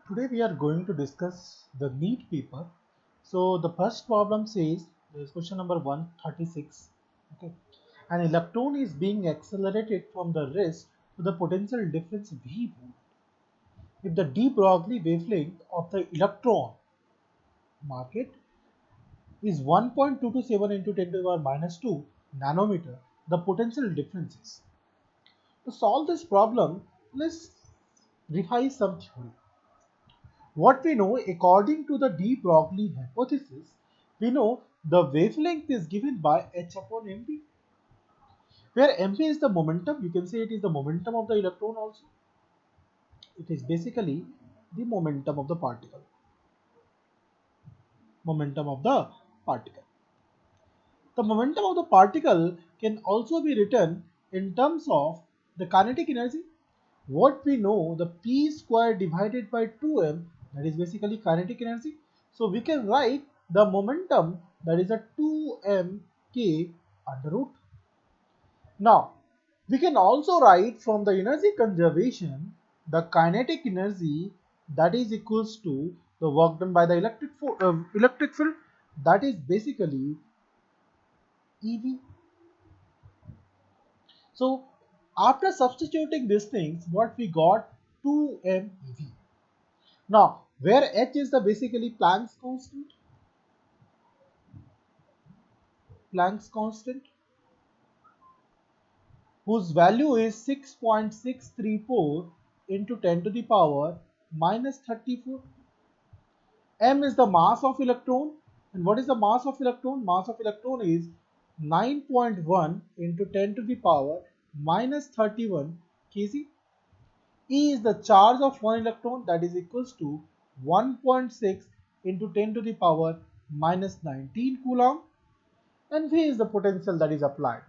Today we are going to discuss the NEET paper. So the first problem says, this is question number 136. Okay, an electron is being accelerated from the rest to the potential difference V volt. If the de Broglie wavelength of the electron, mark it, is 1.227 into 10 to the power minus 2 nanometer, the potential difference is. To solve this problem, let's revise some theory. What we know, according to the de Broglie hypothesis, we know the wavelength is given by h upon mv, where mv is the momentum. You can say it is the momentum of the electron also. It is basically the momentum of the particle. Momentum of the particle. The momentum of the particle can also be written in terms of the kinetic energy. What we know, the p square divided by 2m, that is basically kinetic energy. So we can write the momentum, that is a 2mk under root. Now we can also write from the energy conservation the kinetic energy, that is equals to the work done by the electric field, that is basically EV. So after substituting these things, what we got, 2mEV. Now, where h is the basically Planck's constant, whose value is 6.634 into 10 to the power minus 34. M is the mass of electron, and what is the mass of electron? Mass of electron is 9.1 into 10 to the power minus 31 kg. E is the charge of one electron, that is equals to 1.6 into 10 to the power minus 19 coulomb, and V is the potential that is applied.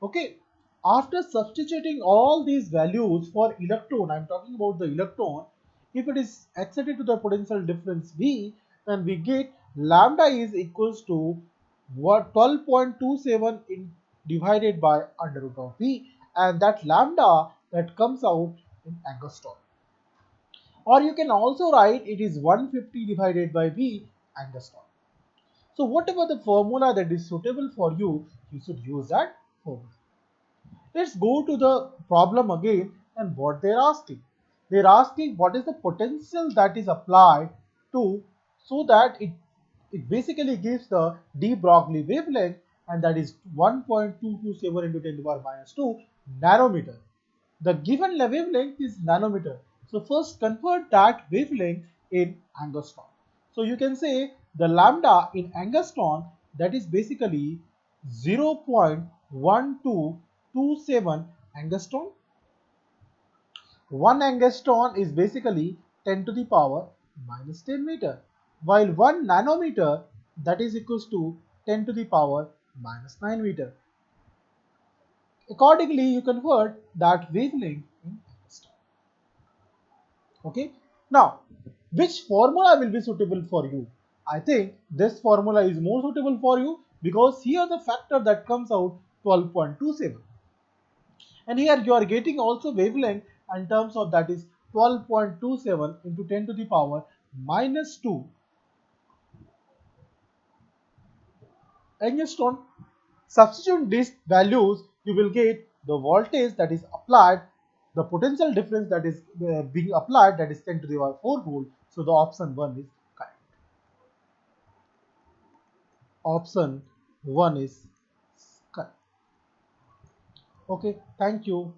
Okay, after substituting all these values for electron, I am talking about the electron, if it is excited to the potential difference V, then we get lambda is equals to what, 12.27 divided by under root of V, and that lambda that comes out in angstrom. Or you can also write it is 150 divided by V angstrom. So whatever the formula that is suitable for you, you should use that formula. Let's go to the problem again, and what they're asking. They're asking what is the potential that is applied to, so that it basically gives the de Broglie wavelength, and that is 1.227 into 10 to the power minus 2 nanometer. The given wavelength is nanometer. So first convert that wavelength in angstrom. So you can say the lambda in angstrom, that is basically 0.1227 angstrom. 1 angstrom is basically 10 to the power minus 10 meter, while 1 nanometer, that is equals to 10 to the power minus 9 meter. Accordingly, you convert that wavelength in angstrom. Okay, now which formula will be suitable for you? I think this formula is more suitable for you, because here the factor that comes out 12.27, and here you are getting also wavelength in terms of that is 12.27 into 10 to the power minus 2 angstrom. Substitute these values, you will get the voltage that is applied, the potential difference that is being applied, that is 10 to the power 4 volt. So the option 1 is correct. Option 1 is correct. Okay, thank you.